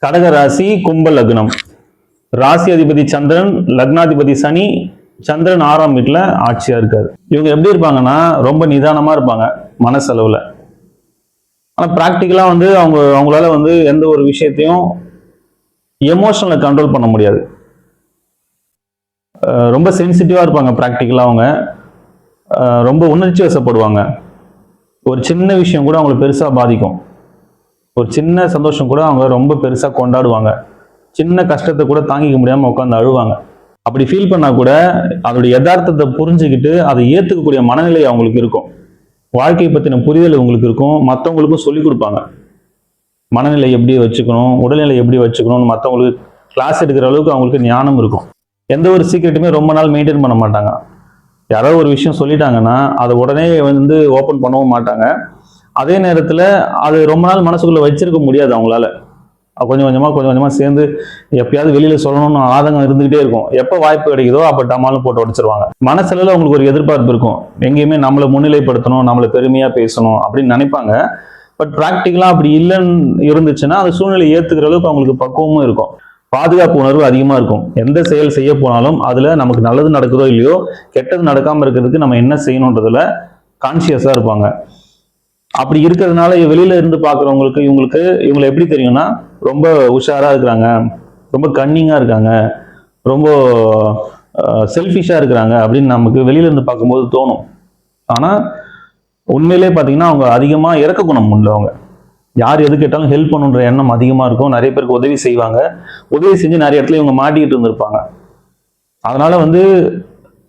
கடக ராசி, கும்ப லக்னம். ராசி அதிபதி சந்திரன், லக்னாதிபதி சனி. சந்திரன் 6ஆம் வீட்டுல ஆட்சியா இருக்காரு. இவங்க எப்படி இருப்பாங்கன்னா ரொம்ப நிதானமா இருப்பாங்க மனசளவுல. ஆனா பிராக்டிக்கலா அவங்களால எந்த ஒரு விஷயத்தையும் எமோஷனலை கண்ட்ரோல் பண்ண முடியாது. ரொம்ப சென்சிட்டிவா இருப்பாங்க பிராக்டிக்கலா. அவங்க ரொம்ப உணர்ச்சி வசப்படுவாங்க. ஒரு சின்ன விஷயம் கூட அவங்களை பெருசா பாதிக்கும். ஒரு சின்ன சந்தோஷம் கூட அவங்க ரொம்ப பெருசா கொண்டாடுவாங்க. சின்ன கஷ்டத்தை கூட தாங்கிக்க முடியாம உட்காந்து அழுவாங்க. அப்படி ஃபீல் பண்ணா கூட அதோட யதார்த்தத்தை புரிஞ்சுக்கிட்டு அதை ஏத்துக்கக்கூடிய மனநிலை அவங்களுக்கு இருக்கும். வாழ்க்கையை பத்தின புரிதல் உங்களுக்கு இருக்கும். மற்றவங்களுக்கும் சொல்லிக் கொடுப்பாங்க. மனநிலை எப்படி வச்சுக்கணும், உடல்நிலை எப்படி வச்சுக்கணும்னு மற்றவங்களுக்கு கிளாஸ் எடுக்கிற அளவுக்கு அவங்களுக்கு ஞானம் இருக்கும். எந்த ஒரு சீக்கிரட்டுமே ரொம்ப நாள் மெயின்டைன் பண்ண மாட்டாங்க. யாராவது ஒரு விஷயம் சொல்லிட்டாங்கன்னா அதை உடனே ஓப்பன் பண்ணவும் மாட்டாங்க. அதே நேரத்தில் அது ரொம்ப நாள் மனசுக்குள்ள வச்சிருக்க முடியாது அவங்களால. கொஞ்சம் கொஞ்சமா சேர்ந்து எப்பயாவது வெளியில சொல்லணும்னு ஆதங்கம் இருந்துகிட்டே இருக்கும். எப்போ வாய்ப்பு கிடைக்குதோ அப்போ டமாலும் போட்டு உடைச்சிருவாங்க. மனசுல அவங்களுக்கு ஒரு எதிர்பார்ப்பு இருக்கும். எங்கேயுமே நம்மளை முன்னிலைப்படுத்தணும், நம்மளை பெருமையா பேசணும் அப்படின்னு நினைப்பாங்க. பட் பிராக்டிக்கலா அப்படி இல்லைன்னு இருந்துச்சுன்னா அந்த சூழ்நிலை ஏத்துக்கிற அளவுக்கு அவங்களுக்கு பக்குவமும் இருக்கும். பாதுகாப்பு உணர்வு அதிகமா இருக்கும். எந்த செயல் செய்ய போனாலும் அதுல நமக்கு நல்லது நடக்குதோ இல்லையோ, கெட்டது நடக்காம இருக்கிறதுக்கு நம்ம என்ன செய்யணுன்றதுல கான்சியஸா இருப்பாங்க. அப்படி இருக்கிறதுனால வெளியில இருந்து பாக்குறவங்களுக்கு இவங்களை எப்படி தெரியும்னா ரொம்ப உஷாரா இருக்கிறாங்க, ரொம்ப கன்னிங்கா இருக்காங்க, ரொம்ப செல்ஃபிஷா இருக்கிறாங்க அப்படின்னு நமக்கு வெளியில இருந்து பார்க்கும்போது தோணும். ஆனா உண்மையிலே பாத்தீங்கன்னா அவங்க அதிகமா இறக்க குணம் உள்ளவங்க. யார் எது கேட்டாலும் ஹெல்ப் பண்ணுன்ற எண்ணம் அதிகமா இருக்கும். நிறைய பேருக்கு உதவி செய்வாங்க. உதவி செஞ்சு நிறைய இடத்துல இவங்க மாட்டிக்கிட்டு இருந்திருப்பாங்க. அதனால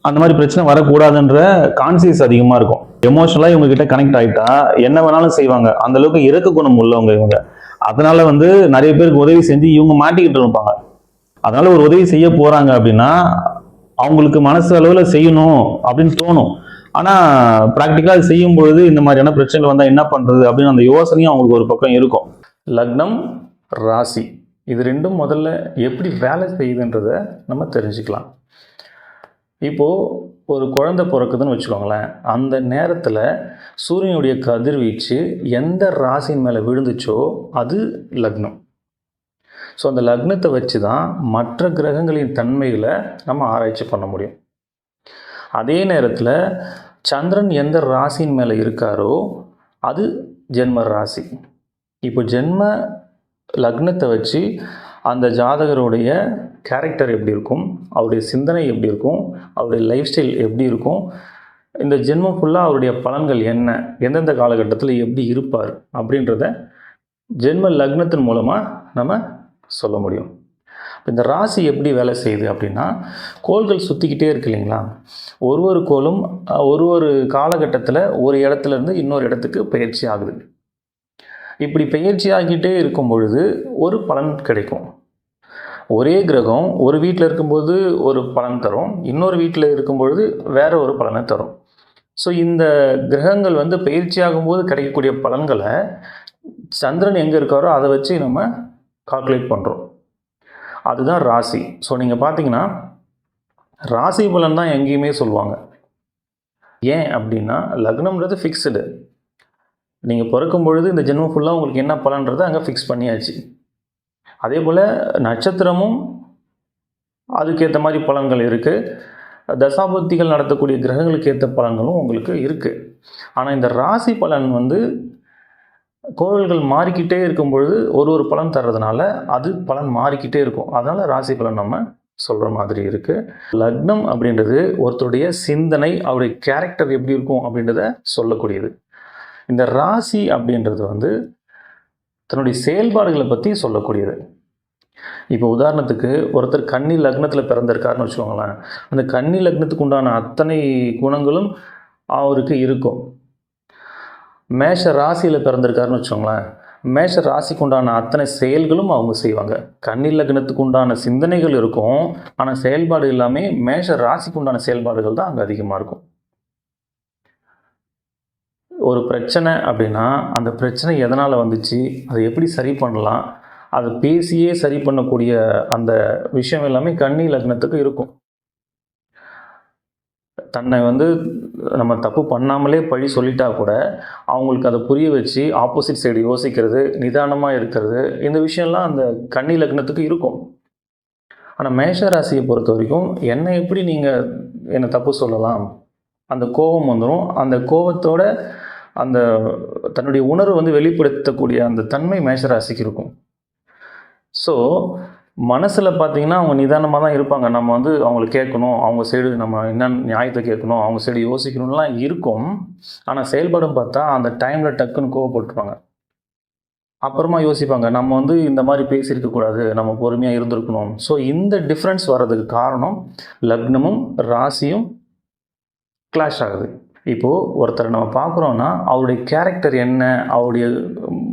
அந்த மாதிரி பிரச்சனை வரக்கூடாதுன்ற கான்சியஸ் அதிகமா இருக்கும். எமோஷனலா இவங்க கிட்ட கனெக்ட் ஆயிட்டா என்ன வேணாலும் செய்வாங்க. அந்த அளவுக்கு இறக்க குணம் உள்ளவங்க இவங்க. அதனால நிறைய பேருக்கு உதவி செஞ்சு இவங்க மாட்டிக்கிட்டு இருப்பாங்க. அதனால ஒரு உதவி செய்ய போறாங்க அப்படின்னா அவங்களுக்கு மனசு அளவுல செய்யணும் அப்படின்னு தோணும். ஆனா பிராக்டிக்கலா அது செய்யும் பொழுது இந்த மாதிரியான பிரச்சனைகள் வந்தா என்ன பண்றது அப்படின்னு அந்த யோசனையும் அவங்களுக்கு ஒரு பக்கம் இருக்கும். லக்னம், ராசி இது ரெண்டும் முதல்ல எப்படி வேலை செய்யுதுன்றத நம்ம தெரிஞ்சுக்கலாம். இப்போ ஒரு குழந்தை பிறக்குதுன்னு வச்சுக்கோங்களேன். அந்த நேரத்தில் சூரியனுடைய கதிர்வீச்சு எந்த ராசியின் மேலே விழுந்துச்சோ அது லக்னம். ஸோ அந்த லக்னத்தை வச்சு தான் மற்ற கிரகங்களின் தன்மைகளை நம்ம ஆராய்ச்சி பண்ண முடியும். அதே நேரத்தில் சந்திரன் எந்த ராசியின் மேலே இருக்காரோ அது ஜென்ம ராசி. இப்போ ஜென்ம லக்னத்தை வச்சு அந்த ஜாதகருடைய கேரக்டர் எப்படி இருக்கும், அவருடைய சிந்தனை எப்படி இருக்கும், அவருடைய லைஃப் ஸ்டைல் எப்படி இருக்கும், இந்த ஜென்மம் ஃபுல்லாக அவருடைய பலன்கள் என்ன, எந்தெந்த காலகட்டத்தில் எப்படி இருப்பார் அப்படின்றத ஜென்ம லக்னத்தின் மூலமாக நம்ம சொல்ல முடியும். இந்த ராசி எப்படி வேலை செய்யுது அப்படின்னா, கோள்கள் சுற்றிக்கிட்டே இருக்கு இல்லைங்களா. ஒரு கோளும் ஒரு காலகட்டத்தில் ஒரு இடத்துலேருந்து இன்னொரு இடத்துக்கு பயிற்சி ஆகுது. இப்படி பயிற்சி ஆகிட்டே இருக்கும் பொழுது ஒரு பலன் கிடைக்கும். ஒரே கிரகம் ஒரு வீட்டில் இருக்கும்போது ஒரு பலன் தரும், இன்னொரு வீட்டில் இருக்கும்பொழுது வேற ஒரு பலனை தரும். ஸோ இந்த கிரகங்கள் பயிற்சி ஆகும்போது கிடைக்கக்கூடிய பலன்களை சந்திரன் எங்கே இருக்காரோ அதை வச்சு நம்ம கால்குலேட் பண்ணுறோம். அதுதான் ராசி. ஸோ நீங்கள் பார்த்தீங்கன்னா ராசி பலன் தான் எங்கேயுமே சொல்லுவாங்க. ஏன் அப்படின்னா லக்னம்ன்றது ஃபிக்ஸ்டு. நீங்கள் பிறக்கும் பொழுது இந்த ஜென்மம் ஃபுல்லாக உங்களுக்கு என்ன பலன்றதை அங்கே ஃபிக்ஸ் பண்ணியாச்சு. அதே போல் நட்சத்திரமும் அதுக்கேற்ற மாதிரி பலன்கள் இருக்குது. தசாபுத்திகள் நடத்தக்கூடிய கிரகங்களுக்கு ஏற்ற பலன்களும் உங்களுக்கு இருக்குது. ஆனால் இந்த ராசி பலன் கோள்கள் மாறிக்கிட்டே இருக்கும் பொழுது ஒரு பலன் தர்றதுனால அது பலன் மாறிக்கிட்டே இருக்கும். அதனால் ராசி பலன் நம்ம சொல்கிற மாதிரி இருக்குது. லக்னம் அப்படின்றது ஒருத்தருடைய சிந்தனை, அவருடைய கேரக்டர் எப்படி இருக்கும் அப்படின்றத சொல்லக்கூடியது. இந்த ராசி அப்படின்றது தன்னுடைய செயல்பாடுகளை பற்றி சொல்லக்கூடியது. இப்போ உதாரணத்துக்கு ஒருத்தர் கன்னி லக்னத்தில் பிறந்திருக்காருன்னு வச்சுக்கோங்களேன். அந்த கன்னி லக்னத்துக்கு உண்டான அத்தனை குணங்களும் அவருக்கு இருக்கும். மேஷ ராசியில் பிறந்திருக்காருன்னு வச்சுக்கோங்களேன். மேஷ ராசிக்கு உண்டான அத்தனை செயல்களும் அவங்க செய்வாங்க. கன்னி லக்னத்துக்கு உண்டான சிந்தனைகள் இருக்கும், ஆனால் செயல்பாடு எல்லாமே மேஷ ராசிக்கு உண்டான செயல்பாடுகள் தான் அங்கே அதிகமாக இருக்கும். ஒரு பிரச்சனை அப்படின்னா அந்த பிரச்சனை எதனால் வந்துச்சு, அதை எப்படி சரி பண்ணலாம், அதை பேசியே சரி பண்ணக்கூடிய அந்த விஷயம் எல்லாமே கன்னி லக்னத்துக்கு இருக்கும். தன்னை வந்து நம்ம தப்பு பண்ணாமலே பழி சொல்லிட்டா கூட அவங்களுக்கு அதை புரிய வச்சு ஆப்போசிட் சைடு யோசிக்கிறது, நிதானமாக இருக்கிறது, இந்த விஷயம்லாம் அந்த கன்னி லக்னத்துக்கு இருக்கும். ஆனால் மேஷ ராசியை பொறுத்த வரைக்கும் என்னை எப்படி நீங்கள் என்னை தப்பு சொல்லலாம், அந்த கோபம் வந்துடும். அந்த கோபத்தோட அந்த தன்னுடைய உணர்வு வந்து வெளிப்படுத்தக்கூடிய அந்த தன்மை மேஷ ராசிக்கு இருக்கும். ஸோ மனசில் பார்த்தீங்கன்னா அவங்க நிதானமாக தான் இருப்பாங்க. நம்ம வந்து அவங்கள கேட்கணும், அவங்க சைடு நம்ம என்ன நியாயத்தை கேட்கணும், அவங்க சைடு யோசிக்கணும்லாம் இருக்கும். ஆனால் செயல்படும் பார்த்தா அந்த டைமில் டக்குன்னு கோவப்பட்டுருவாங்க. அப்புறமா யோசிப்பாங்க, நம்ம வந்து இந்த மாதிரி பேசியிருக்கக்கூடாது, நம்ம பொறுமையாக இருந்திருக்கணும். ஸோ இந்த டிஃப்ரென்ஸ் வர்றதுக்கு காரணம் லக்னமும் ராசியும் கிளாஷ் ஆகுது. இப்போது ஒருத்தரை நம்ம பார்க்குறோன்னா அவருடைய கேரக்டர் என்ன,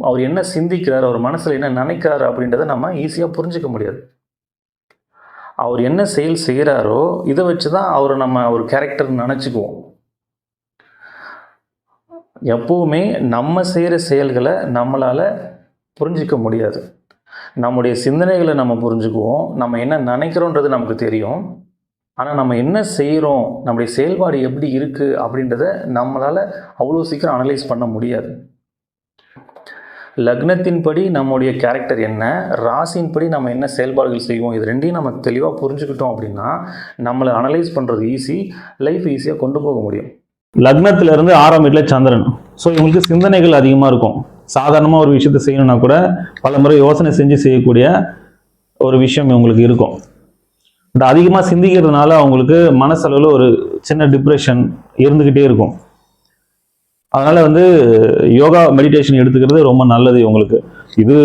அவர் என்ன சிந்திக்கிறார், அவர் மனசில் என்ன நினைக்கிறாரு அப்படின்றத நம்ம ஈஸியாக புரிஞ்சிக்க முடியாது. அவர் என்ன செயல் செய்கிறாரோ இதை வச்சு தான் அவரை நம்ம ஒரு கேரக்டர் நினச்சிக்குவோம். எப்போவுமே நம்ம செய்கிற செயல்களை நம்மளால் புரிஞ்சிக்க முடியாது. நம்முடைய சிந்தனைகளை நம்ம புரிஞ்சுக்குவோம், நம்ம என்ன நினைக்கிறோன்றது நமக்கு தெரியும். ஆனால் நம்ம என்ன செய்கிறோம், நம்முடைய செயல்பாடு எப்படி இருக்குது அப்படின்றத நம்மளால் அவ்வளோ சீக்கிரம் அனலைஸ் பண்ண முடியாது. லக்னத்தின்படி நம்முடைய கேரக்டர் என்ன, ராசியின்படி நம்ம என்ன செயல்பாடுகள் செய்வோம், இது ரெண்டையும் நம்ம தெளிவாக புரிஞ்சுக்கிட்டோம் அப்படின்னா நம்மளை அனலைஸ் பண்ணுறது ஈஸி, லைஃப் ஈஸியாக கொண்டு போக முடியும். லக்னத்திலிருந்து 6ஆம் வீட்டில் சந்திரன். ஸோ இவங்களுக்கு சிந்தனைகள் அதிகமாக இருக்கும். சாதாரணமாக ஒரு விஷயத்தை செய்யணும்னா கூட பல முறை யோசனை செஞ்சு செய்யக்கூடிய ஒரு விஷயம் இவங்களுக்கு இருக்கும். பட் அதிகமாக சிந்திக்கிறதுனால அவங்களுக்கு மனசளவில் ஒரு சின்ன டிப்ரெஷன் இருந்துக்கிட்டே இருக்கும். அதனால் வந்து யோகா மெடிடேஷன் எடுத்துக்கிறது ரொம்ப நல்லது இவங்களுக்கு. இது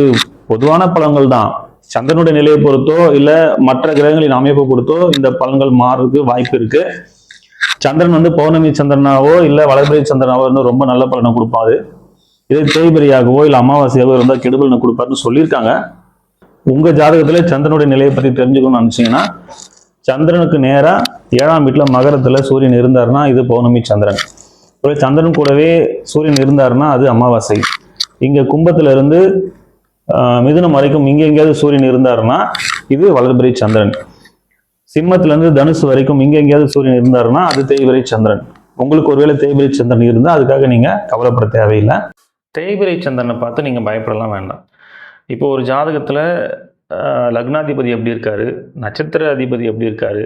பொதுவான பலன்கள் தான். சந்திரனுடைய நிலையை பொறுத்தோ இல்லை மற்ற கிரகங்களின் அமைப்பை பொறுத்தோ இந்த பலன்கள் மாறுறதுக்கு வாய்ப்பு இருக்கு. சந்திரன் வந்து பௌர்ணமி சந்திரனாவோ இல்லை வளர்பிறை சந்திரனாவோ இருந்தால் ரொம்ப நல்ல பலனை கொடுப்பாரு. இதே தேய்பிரையாகவோ இல்லை அமாவாசையாகவோ இருந்தால் கெடுபலனை கொடுப்பாருன்னு சொல்லியிருக்காங்க. உங்கள் ஜாதகத்தில் சந்திரனுடைய நிலையை பற்றி தெரிஞ்சுக்கணும்னு நினச்சிங்கன்னா சந்திரனுக்கு நேராக 7ஆம் வீட்டில் மகரத்தில் சூரியன் இருந்தாருன்னா இது பௌர்ணமி சந்திரன். சந்திரன் கூடவே சூரியன் இருந்தாருன்னா அது அமாவாசை. இங்கே கும்பத்துல இருந்து மிதுனம் வரைக்கும் இங்கே எங்கேயாவது சூரியன் இருந்தாருன்னா இது வளர்பிறை சந்திரன். சிம்மத்திலேருந்து தனுசு வரைக்கும் இங்கே எங்கேயாவது சூரியன் இருந்தாருன்னா அது தேய்பிறை சந்திரன். உங்களுக்கு ஒருவேளை தேய்பிறை சந்திரன் இருந்தால் அதுக்காக நீங்கள் கவலைப்பட தேவையில்லை. தேய்பிறை சந்திரனை பார்த்து நீங்கள் பயப்படலாம் வேண்டாம். இப்போ ஒரு ஜாதகத்தில் லக்னாதிபதி எப்படி இருக்காரு, நட்சத்திர அதிபதி எப்படி இருக்காரு,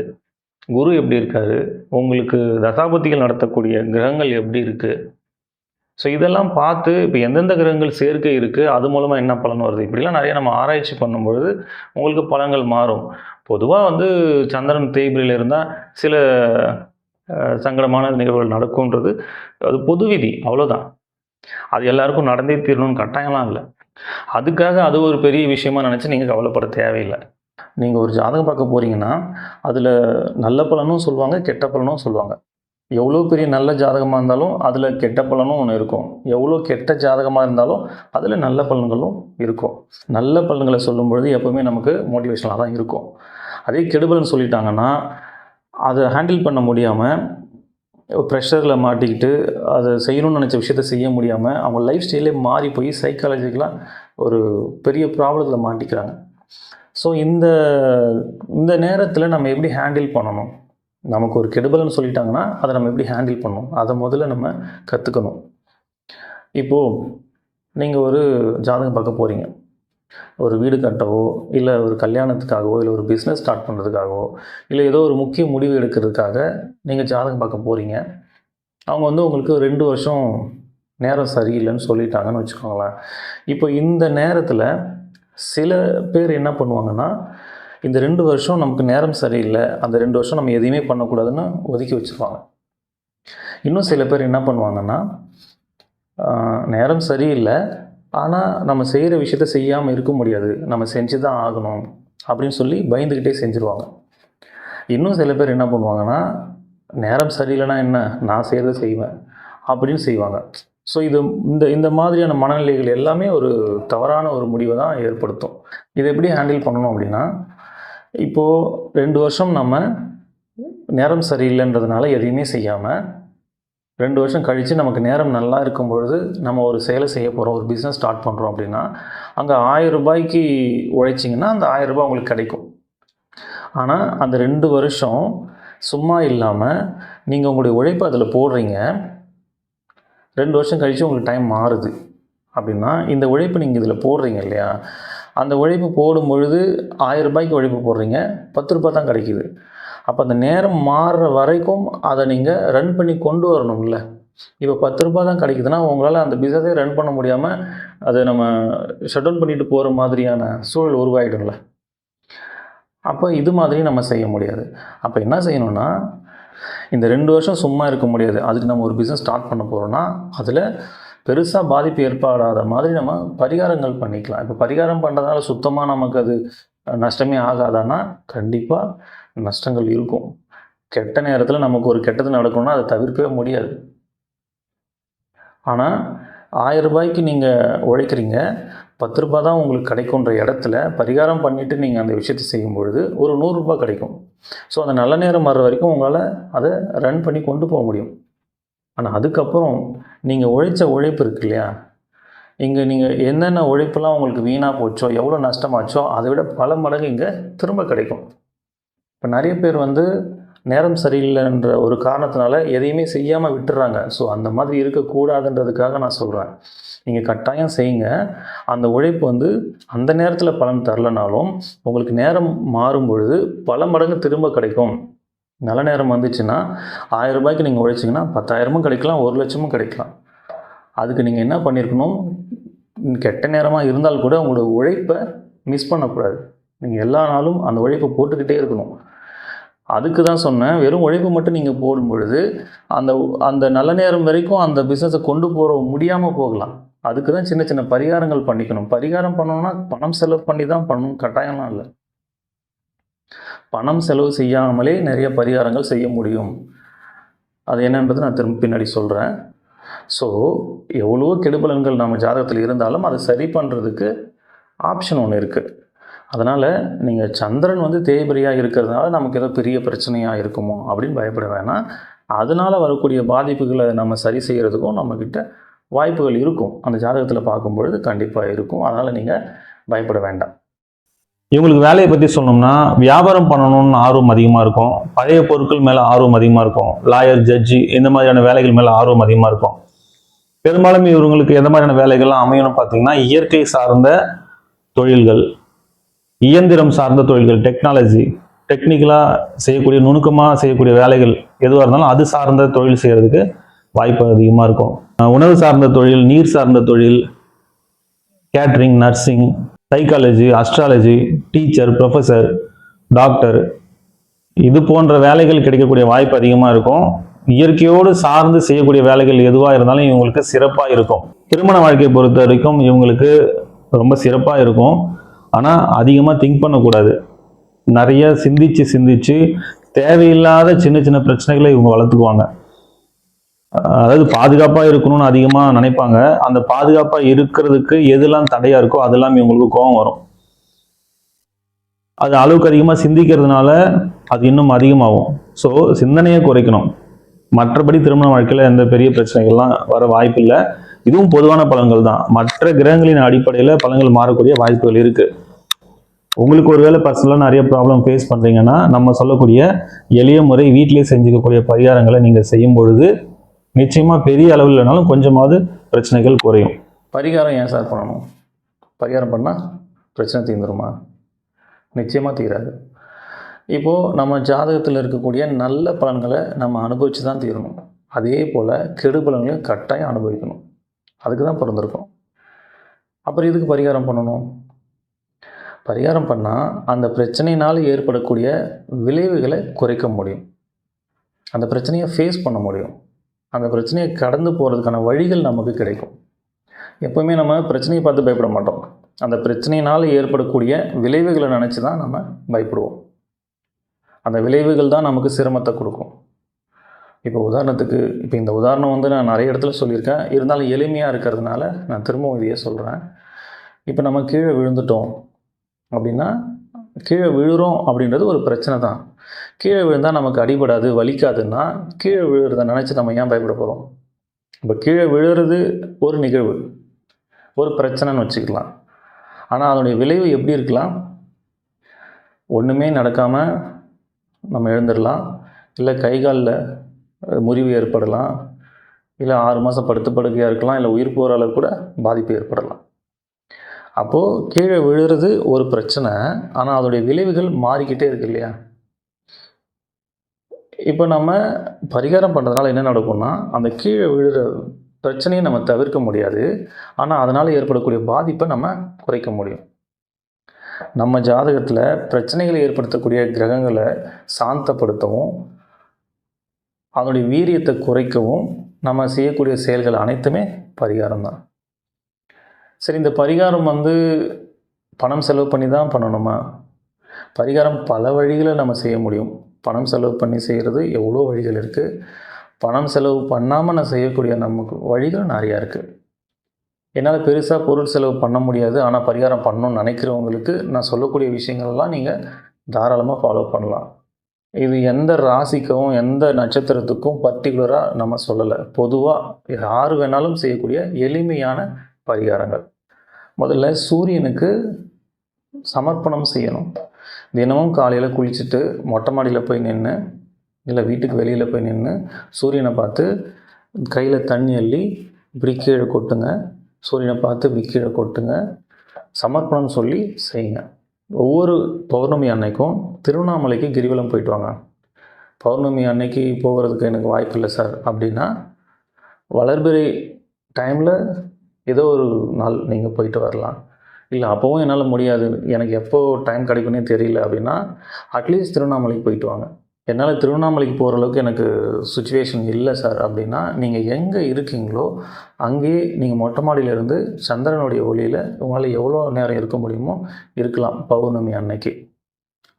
குரு எப்படி இருக்காரு, உங்களுக்கு தசாபதிகள் நடத்தக்கூடிய கிரகங்கள் எப்படி இருக்குது, ஸோ இதெல்லாம் பார்த்து இப்போ எந்தெந்த கிரகங்கள் சேர்க்கை இருக்குது, அது மூலமாக என்ன பலன் வருது, இப்படிலாம் நிறைய நம்ம ஆராய்ச்சி பண்ணும்பொழுது உங்களுக்கு பலன்கள் மாறும். பொதுவாக வந்து சந்திரன் தேய்பிரையில் இருந்தால் சில சங்கடமான நிகழ்வுகள் நடக்கும்ன்றது அது பொது விதி, அவ்வளோதான். அது எல்லாருக்கும் நடந்தே தீரணும்னு கட்டாயம்லாம் இல்லை. அதுக்காக அது ஒரு பெரிய விஷயமா நினச்சி நீங்கள் கவலைப்பட தேவையில்லை. நீங்கள் ஒரு ஜாதகம் பார்க்க போகிறீங்கன்னா அதில் நல்ல பலனும் சொல்லுவாங்க, கெட்ட பலனும் சொல்லுவாங்க. எவ்வளோ பெரிய நல்ல ஜாதகமாக இருந்தாலும் அதில் கெட்ட பலனும் ஒன்று இருக்கும். எவ்வளோ கெட்ட ஜாதகமாக இருந்தாலும் அதில் நல்ல பலன்களும் இருக்கும். நல்ல பலன்களை சொல்லும்பொழுது எப்போவுமே நமக்கு மோட்டிவேஷனாக தான் இருக்கும். அதே கெடுபலன் சொல்லிட்டாங்கன்னா அதை ஹேண்டில் பண்ண முடியாமல் ப்ரெஷரில் மாட்டிக்கிட்டு அதை செய்யணும்னு நினச்ச விஷயத்த செய்ய முடியாமல் அவங்க லைஃப் ஸ்டைலே மாறி போய் சைக்காலஜிக்கலாக ஒரு பெரிய ப்ராப்ளத்தில் மாட்டிக்கிறாங்க. ஸோ இந்த நேரத்தில் நம்ம எப்படி ஹேண்டில் பண்ணணும், நமக்கு ஒரு கெடுபலன்னு சொல்லிட்டாங்கன்னா அதை நம்ம எப்படி ஹேண்டில் பண்ணணும், அதை முதல்ல நம்ம கற்றுக்கணும். இப்போது நீங்கள் ஒரு ஜாதகம் பார்க்க போகிறீங்க, ஒரு வீடு கட்டவோ இல்லை ஒரு கல்யாணத்துக்காகவோ இல்லை ஒரு பிஸ்னஸ் ஸ்டார்ட் பண்ணுறதுக்காகவோ இல்லை ஏதோ ஒரு முக்கிய முடிவு எடுக்கிறதுக்காக நீங்கள் ஜாதகம் பார்க்க போகிறீங்க. அவங்க வந்து உங்களுக்கு 2 வருஷம் நேரம் சரியில்லைன்னு சொல்லிட்டாங்கன்னு வச்சுக்கோங்களேன். இப்போ இந்த நேரத்தில் சில பேர் என்ன பண்ணுவாங்கன்னா, இந்த 2 வருஷம் நமக்கு நேரம் சரியில்லை, அந்த 2 வருஷம் நம்ம எதையுமே பண்ணக்கூடாதுன்னு ஒதுக்கி வச்சுருவாங்க. இன்னும் சில பேர் என்ன பண்ணுவாங்கன்னா, நேரம் சரியில்லை ஆனால் நம்ம செய்கிற விஷயத்த செய்யாமல் இருக்க முடியாது, நம்ம செஞ்சு தான் ஆகணும் அப்படின்னு சொல்லி பயந்துக்கிட்டே செஞ்சுருவாங்க. இன்னும் சில பேர் என்ன பண்ணுவாங்கன்னா, நேரம் சரியில்லைனா என்ன, நான் செய்கிறத செய்வேன் அப்படின்னு செய்வாங்க. ஸோ இந்த மாதிரியான மனநிலைகள் எல்லாமே ஒரு தவறான ஒரு முடிவை தான் ஏற்படுத்தும். இதை எப்படி ஹேண்டில் பண்ணணும் அப்படின்னா, இப்போது 2 வருஷம் நம்ம நேரம் சரியில்லைன்றதுனால எதையுமே செய்யாமல் 2 வருஷம் கழித்து நமக்கு நேரம் நல்லா இருக்கும் பொழுது நம்ம ஒரு செயலை செய்ய போகிறோம், ஒரு பிஸ்னஸ் ஸ்டார்ட் பண்ணுறோம் அப்படின்னா அங்கே 1000 ரூபாய்க்கு உழைச்சிங்கன்னா அந்த 1000 ரூபாய் உங்களுக்கு கிடைக்கும். ஆனால் அந்த 2 வருஷம் சும்மா இல்லாமல் நீங்கள் உங்களுடைய உழைப்பு அதில் போடுறீங்க, 2 வருஷம் கழித்து உங்களுக்கு டைம் மாறுது அப்படின்னா, இந்த உழைப்பு நீங்கள் இதில் போடுறீங்க இல்லையா, அந்த உழைப்பு போடும் பொழுது ரூ. 1000 உழைப்பு போடுறீங்க, ரூ. 10 தான் கிடைக்கிது. அப்போ அந்த நேரம் மாறுற வரைக்கும் அதை நீங்கள் ரன் பண்ணி கொண்டு வரணும்ல. இப்போ ரூ. 10 தான் கிடைக்குதுன்னா உங்களால் அந்த பிஸ்னஸே ரன் பண்ண முடியாமல் அதை நம்ம ஷட் டவுன் பண்ணிட்டு போகிற மாதிரியான சூழல் உருவாகிடும்ல. அப்போ இது மாதிரி நம்ம செய்ய முடியாது. அப்போ என்ன செய்யணும்னா, இந்த 2 வருஷம் சும்மா இருக்க முடியாது. அதுக்கு நம்ம ஒரு பிஸ்னஸ் ஸ்டார்ட் பண்ண போகிறோன்னா அதில் பெருசாக பாதிப்பு ஏற்படாத மாதிரி நம்ம பரிகாரங்கள் பண்ணிக்கலாம். இப்போ பரிகாரம் பண்ணுறதுனால சுத்தமாக நமக்கு அது நஷ்டமே ஆகாதான்னா கண்டிப்பாக நஷ்டங்கள் இருக்கும். கெட்ட நேரத்தில் நமக்கு ஒரு கெட்டது நடக்கணும்னா அதை தவிர்க்கவே முடியாது. ஆனால் ரூ. 1000 நீங்கள் உழைக்கிறீங்க, ரூ. 10 தான் உங்களுக்கு கிடைக்குன்ற இடத்துல பரிகாரம் பண்ணிவிட்டு நீங்கள் அந்த விஷயத்தை செய்யும் பொழுது ஒரு ரூ. 100 கிடைக்கும். ஸோ அந்த நல்ல நேரம் வர்ற வரைக்கும் உங்களால் அதை ரன் பண்ணி கொண்டு போக முடியும். ஆனால் அதுக்கப்புறம் நீங்கள் உழைச்ச உழைப்பு இருக்கு இல்லையா, இங்கே நீங்கள் என்னென்ன உழைப்பெல்லாம் உங்களுக்கு வீணாக போச்சோ, எவ்வளோ நஷ்டமாச்சோ அதை விட பல மடங்கு இங்கே திரும்ப கிடைக்கும். இப்போ நிறைய பேர் நேரம் சரியில்லைன்ற ஒரு காரணத்தினால எதையுமே செய்யாமல் விட்டுறாங்க. ஸோ அந்த மாதிரி இருக்கக்கூடாதுன்றதுக்காக நான் சொல்கிறேன், நீங்கள் கட்டாயம் செய்யுங்க. அந்த உழைப்பு அந்த நேரத்தில் பலன் தரலனாலும் உங்களுக்கு நேரம் மாறும் பொழுது பல மடங்கு திரும்ப கிடைக்கும். நல்ல நேரம் வந்துச்சுன்னா ரூ. 1000 நீங்கள் உழைச்சிங்கன்னா 10,000 கிடைக்கலாம், 1,00,000 கிடைக்கலாம். அதுக்கு நீங்கள் என்ன பண்ணியிருக்கணும், கெட்ட நேரமாக இருந்தால் கூட உங்களோட உழைப்பை மிஸ் பண்ணக்கூடாது. நீங்கள் எல்லா நாளும் அந்த உழைப்பை போட்டுக்கிட்டே இருக்கணும். அதுக்கு தான் சொன்னேன், வெறும் உழைப்பு மட்டும் நீங்கள் போடும் பொழுது அந்த நல்ல நேரம் வரைக்கும் அந்த பிஸ்னஸை கொண்டு போக முடியாமல் போகலாம். அதுக்கு தான் சின்ன சின்ன பரிகாரங்கள் பண்ணிக்கணும். பரிகாரம் பண்ணணும்னா பணம் செலவு பண்ணி தான் பண்ணணும், கட்டாயம்லாம் இல்லை. பணம் செலவு செய்யாமலே நிறைய பரிகாரங்கள் செய்ய முடியும். அது என்னன்றது நான் திரும்ப பின்னாடி சொல்கிறேன். ஸோ எவ்வளோ கெடுபலன்கள் நம்ம ஜாதகத்தில் இருந்தாலும் அதை சரி பண்ணுறதுக்கு ஆப்ஷன் ஒன்று இருக்குது. அதனால் நீங்கள் சந்திரன் தேய்பிரையாக இருக்கிறதுனால நமக்கு ஏதோ பெரிய பிரச்சனையாக இருக்குமோ அப்படின்னு பயப்பட வேணாம். அதனால் வரக்கூடிய பாதிப்புகளை நம்ம சரி செய்கிறதுக்கும் நம்மக்கிட்ட வாய்ப்புகள் இருக்கும். அந்த ஜாதகத்தில் பார்க்கும்பொழுது கண்டிப்பாக இருக்கும். அதனால் நீங்கள் பயப்பட வேண்டாம். இவங்களுக்கு வேலையை பற்றி சொன்னோம்னா, வியாபாரம் பண்ணணும்னு ஆர்வம் அதிகமாக இருக்கும், பழைய பொருட்கள் மேலே ஆர்வம் அதிகமாக இருக்கும், லாயர், ஜட்ஜி இந்த மாதிரியான வேலைகள் மேலே ஆர்வம் அதிகமாக இருக்கும். பெரும்பாலும் இவங்களுக்கு எந்த மாதிரியான வேலைகள்லாம் அமையணும் பார்த்தீங்கன்னா, இயற்கை சார்ந்த தொழில்கள், இயந்திரம் சார்ந்த தொழில்கள், டெக்னிக்கலாக செய்யக்கூடிய, நுணுக்கமாக செய்யக்கூடிய வேலைகள் எதுவாக இருந்தாலும் அது சார்ந்த தொழில் செய்கிறதுக்கு வாய்ப்பு அதிகமாக இருக்கும். உணவு சார்ந்த தொழில், நீர் சார்ந்த தொழில், catering, nursing, psychology, astrology, teacher, professor, doctor இது போன்ற வேலைகள் கிடைக்கக்கூடிய வாய்ப்பு அதிகமாக இருக்கும். இயற்கையோடு சார்ந்து செய்யக்கூடிய வேலைகள் எதுவாக இருந்தாலும் இவங்களுக்கு சிறப்பாக இருக்கும். திருமண வாழ்க்கையை பொறுத்த வரைக்கும் இவங்களுக்கு ரொம்ப சிறப்பாக இருக்கும். ஆனால் அதிகமாக திங்க் பண்ணக்கூடாது. நிறைய சிந்திச்சு தேவையில்லாத சின்ன சின்ன பிரச்சனைகளை இவங்க வளர்த்துக்குவாங்க. அதாவது பாதுகாப்பாக இருக்கணும்னு அதிகமாக நினைப்பாங்க. அந்த பாதுகாப்பாக இருக்கிறதுக்கு எதெல்லாம் தடையாக இருக்கோ அதெல்லாம் இவங்களுக்கு கோபம் வரும். அது அளவுக்கு அதிகமாக சிந்திக்கிறதுனால அது இன்னும் அதிகமாகும். ஸோ சிந்தனையை குறைக்கணும். மற்றபடி திருமண வாழ்க்கையில் எந்த பெரிய பிரச்சனைகள்லாம் வர வாய்ப்பு இல்லை. இதுவும் பொதுவான பலன்கள் தான். மற்ற கிரகங்களின் அடிப்படையில் பலன்கள் மாறக்கூடிய வாய்ப்புகள் இருக்குது. உங்களுக்கு ஒருவேளை பர்சனலாக நிறைய ப்ராப்ளம் ஃபேஸ் பண்ணுறீங்கன்னா, நம்ம சொல்லக்கூடிய எளிய முறை வீட்டிலேயே செஞ்சுக்கக்கூடிய பரிகாரங்களை நீங்கள் செய்யும் பொழுது நிச்சயமாக பெரிய அளவில் இல்லைனாலும் கொஞ்சமாவது பிரச்சனைகள் குறையும். பரிகாரம் ஏன் சார் பண்ணணும்? பரிகாரம் பண்ணால் பிரச்சனை தீர்ந்துருமா? நிச்சயமாக தீராது. இப்போது நம்ம ஜாதகத்தில் இருக்கக்கூடிய நல்ல பலன்களை நம்ம அனுபவித்து தான் தீரணும். அதே போல் கெடு பலன்களையும் கட்டாயம் அனுபவிக்கணும். அதுக்கு தான் பிறந்திருக்கோம். அப்புறம் இதுக்கு பரிகாரம் பண்ணணும். பரிகாரம் பண்ணால் அந்த பிரச்சனையினால் ஏற்படக்கூடிய விளைவுகளை குறைக்க முடியும். அந்த பிரச்சனையை ஃபேஸ் பண்ண முடியும். அந்த பிரச்சனையை கடந்து போகிறதுக்கான வழிகள் நமக்கு கிடைக்கும். எப்போவுமே நம்ம பிரச்சனையை பார்த்து பயப்பட மாட்டோம். அந்த பிரச்சனையினால் ஏற்படக்கூடிய விளைவுகளை நினச்சி தான் நம்ம பயப்படுவோம். அந்த விளைவுகள் தான் நமக்கு சிரமத்தை கொடுக்கும். இப்போ உதாரணத்துக்கு, இப்போ இந்த உதாரணம் நான் நிறைய இடத்துல சொல்லியிருக்கேன். இருந்தாலும் எளிமையாக இருக்கிறதுனால நான் திரும்பவும் இதையே சொல்கிறேன். இப்போ நம்ம கீழே விழுந்துட்டோம் அப்படின்னா, கீழே விழுறோம் அப்படின்றது ஒரு பிரச்சனை தான். கீழே விழுந்தால் நமக்கு அடிபடாது, வலிக்காதுன்னா கீழே விழுறதை நினச்சி நம்ம ஏன் பயப்பட போகிறோம்? இப்போ கீழே விழுறது ஒரு நிகழ்வு, ஒரு பிரச்சனைன்னு வச்சுக்கலாம். ஆனால் அதனுடைய விளைவு எப்படி இருக்கலாம்? ஒன்றுமே நடக்காமல் நம்ம எழுந்துடலாம், இல்லை கை காலில் முறிவு ஏற்படலாம், இல்லை 6 மாதம் படுத்து படுக்கையாக இருக்கலாம், இல்லை உயிர் போகிற அளவு கூட பாதிப்பு ஏற்படலாம். அப்போது கீழே விழுறது ஒரு பிரச்சனை, ஆனால் அதோடைய விளைவுகள் மாறிக்கிட்டே இருக்கு இல்லையா? இப்போ நம்ம பரிகாரம் பண்ணுறதுனால என்ன நடக்கும்னா, அந்த கீழே விழுற பிரச்சனையை நம்ம தவிர்க்க முடியாது, ஆனால் அதனால் ஏற்படக்கூடிய பாதிப்பை நம்ம குறைக்க முடியும். நம்ம ஜாதகத்தில் பிரச்சனைகளை ஏற்படுத்தக்கூடிய கிரகங்களை சாந்தப்படுத்தவும், அதனுடைய வீரியத்தை குறைக்கவும் நம்ம செய்யக்கூடிய செயல்கள் அனைத்துமே பரிகாரம் தான். சரி, இந்த பரிகாரம் பணம் செலவு பண்ணி தான் பண்ணணுமா? பரிகாரம் பல வழிகளை நம்ம செய்ய முடியும். பணம் செலவு பண்ணி செய்கிறது எவ்வளோ வழிகள் இருக்குது. பணம் செலவு பண்ணாமல் நான் செய்யக்கூடிய நமக்கு வழிகள் நிறையா இருக்குது. என்னால் பெருசாக பொருள் செலவு பண்ண முடியாது, ஆனால் பரிகாரம் பண்ணணும்னு நினைக்கிறவங்களுக்கு நான் சொல்லக்கூடிய விஷயங்கள்லாம் நீங்கள் தாராளமாக ஃபாலோ பண்ணலாம். இது எந்த ராசிக்கும் எந்த நட்சத்திரத்துக்கும் பர்டிகுலராக நம்ம சொல்லலை. பொதுவாக யார் வேணாலும் செய்யக்கூடிய எளிமையான பரிகாரங்கள். முதல்ல சூரியனுக்கு சமர்ப்பணம் செய்யணும். தினமும் காலையில் குளிச்சுட்டு மொட்டை மாடியில் போய் நின்று, இல்லை வீட்டுக்கு வெளியில் போய் நின்று சூரியனை பார்த்து கையில் தண்ணி அள்ளி இப்படி கீழே கொட்டுங்க. சூரியனை பார்த்து இப்படி கீழே கொட்டுங்க. சமர்ப்பணம் சொல்லி செய்யுங்க. ஒவ்வொரு பௌர்ணமி அன்னைக்கும் திருவண்ணாமலைக்கு கிரிவலம் போயிட்டு வாங்க. பௌர்ணமி அன்னைக்கு போகிறதுக்கு எனக்கு வாய்ப்பு இல்லை சார் அப்படின்னா, வளர்பிறை டைமில் ஏதோ ஒரு நாள் நீங்கள் போயிட்டு வரலாம். இல்லை அப்போவும் என்னால் முடியாது, எனக்கு எப்போ டைம் கிடைக்குன்னே தெரியல அப்படின்னா, அட்லீஸ்ட் திருவண்ணாமலைக்கு போயிட்டு வாங்க. என்னால் திருவண்ணாமலைக்கு போகிற அளவுக்கு எனக்கு சுச்சுவேஷன் இல்லை சார் அப்படின்னா, நீங்கள் எங்கே இருக்கீங்களோ அங்கேயே நீங்கள் மொட்டை மாடியிலேருந்து சந்திரனுடைய ஒளியில் உங்களால் எவ்வளோ நேரம் இருக்க முடியுமோ இருக்கலாம் பௌர்ணமி அன்னைக்கு.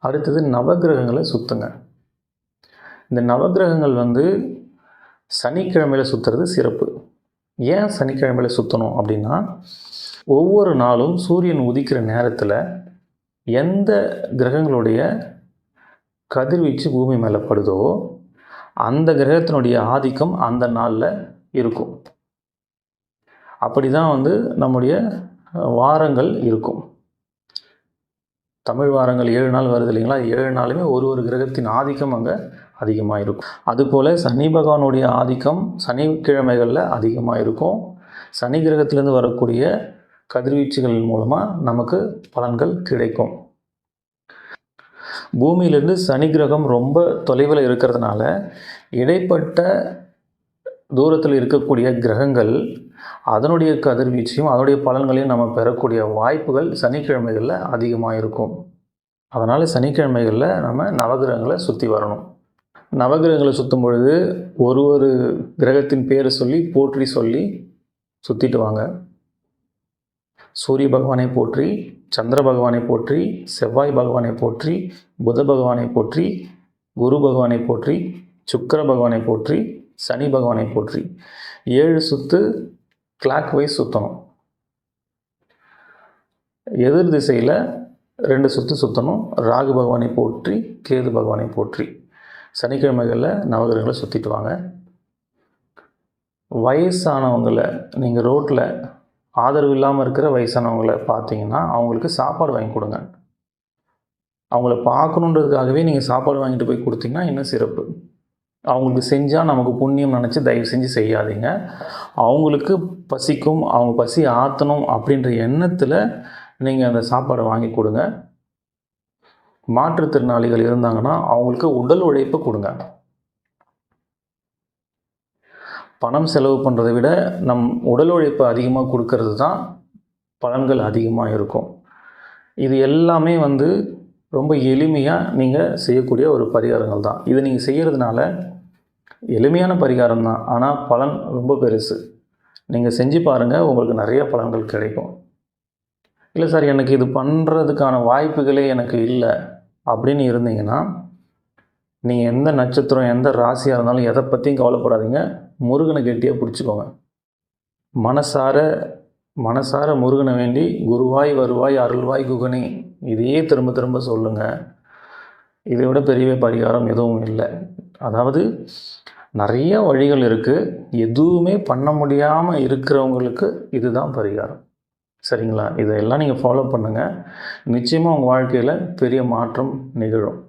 அடுத்தது நவகிரகங்களை சுற்றுங்க. இந்த நவகிரகங்கள் சனிக்கிழமையில் சுற்றுறது சிறப்பு. ஏன் சனிக்கிழமையில் சுற்றணும் அப்படின்னா, ஒவ்வொரு நாளும் சூரியன் உதிக்கிற நேரத்தில் எந்த கிரகங்களுடைய கதிர்வீச்சு பூமி மேலே படுதோ அந்த கிரகத்தினுடைய ஆதிக்கம் அந்த நாளில் இருக்கும். அப்படி தான் நம்முடைய வாரங்கள் இருக்கும். தமிழ் வாரங்கள் 7 நாள் வருது இல்லைங்களா? 7 நாளுமே ஒரு கிரகத்தின் ஆதிக்கம் அங்கே அதிகமாக இருக்கும். அதுபோல் சனி பகவானுடைய ஆதிக்கம் சனிக்கிழமைகளில் அதிகமாக இருக்கும். சனி கிரகத்திலேருந்து வரக்கூடிய கதிர்வீச்சுகள் மூலமாக நமக்கு பலன்கள் கிடைக்கும். பூமியிலிருந்து சனி கிரகம் ரொம்ப தொலைவில் இருக்கிறதுனால இடைப்பட்ட தூரத்தில் இருக்கக்கூடிய கிரகங்கள் அதனுடைய கதிர்வீச்சையும் அதனுடைய பலன்களையும் நம்ம பெறக்கூடிய வாய்ப்புகள் சனிக்கிழமைகளில் அதிகமாக இருக்கும். அதனால் சனிக்கிழமைகளில் நம்ம நவகிரகங்களை சுற்றி வரணும். நவகிரகங்களை சுற்றும் பொழுது ஒரு கிரகத்தின் பேரை சொல்லி போற்றி சொல்லி சுற்றிட்டு வாங்க. சூரிய பகவானை போற்றி, சந்திர பகவானை போற்றி, செவ்வாய் பகவானை போற்றி, புத பகவானை போற்றி, குரு பகவானை போற்றி, சுக்கிர பகவானை போற்றி, சனி பகவானை போற்றி 7 சுற்று கிளாக் வைஸ் சுற்றணும். எதிர் திசையில் 2 சுற்று சுற்றணும். ராகு பகவானை போற்றி, கேது பகவானை போற்றி சனிக்கிழமைகளில் நவகிரகங்களை சுற்றிட்டு வாங்க. வயசானவங்களை நீங்கள் ரோட்டில் ஆதரவு இல்லாமல் இருக்கிற வயசானவங்களை பார்த்தீங்கன்னா அவங்களுக்கு சாப்பாடு வாங்கி கொடுங்க. அவங்கள பார்க்கணுன்றதுக்காகவே நீங்கள் சாப்பாடு வாங்கிட்டு போய் கொடுத்தீங்கன்னா இன்னும் சிறப்பு. அவங்களுக்கு செஞ்சால் நமக்கு புண்ணியம் நினச்சி தயவு செஞ்சு செய்யாதீங்க. அவங்களுக்கு பசிக்கும், அவங்க பசி ஆற்றணும் அப்படின்ற எண்ணத்தில் நீங்கள் அந்த சாப்பாடை வாங்கி கொடுங்க. மாற்றுத்திறனாளிகள் இருந்தாங்கன்னா அவங்களுக்கு உடல் உழைப்பு கொடுங்க. பணம் செலவு பண்ணுறதை விட நம் உடல் உழைப்பு அதிகமாக கொடுக்கறது தான் பலன்கள் அதிகமாக இருக்கும். இது எல்லாமே ரொம்ப எளிமையாக நீங்கள் செய்யக்கூடிய ஒரு பரிகாரங்கள் தான். இதை நீங்கள் செய்கிறதுனால எளிமையான பரிகாரம் தான், ஆனால் பலன் ரொம்ப பெருசு. நீங்கள் செஞ்சு பாருங்கள், உங்களுக்கு நிறைய பலன்கள் கிடைக்கும். இல்லை சார் எனக்கு இது பண்ணுறதுக்கான வாய்ப்புகளே எனக்கு இல்லை அப்படின்னு இருந்தீங்கன்னா, நீங்கள் எந்த நட்சத்திரம் எந்த ராசியாக இருந்தாலும் எதை பற்றியும் கவலைப்படாதீங்க. முருகனை கெட்டியாக பிடிச்சிக்கோங்க. மனசார முருகனை வேண்டி குருவாய் வருவாய் அருள்வாய் குகனே இதையே திரும்ப திரும்ப சொல்லுங்கள். இதை விட பெரிய பரிகாரம் எதுவும் இல்லை. அதாவது நிறைய வழிகள் இருக்குது. எதுவுமே பண்ண முடியாமல் இருக்கிறவங்களுக்கு இதுதான் பரிகாரம். சரிங்களா? இதெல்லாம் நீங்கள் ஃபாலோ பண்ணுங்கள். நிச்சயமாக உங்கள் வாழ்க்கையில் பெரிய மாற்றம் நிகழும்.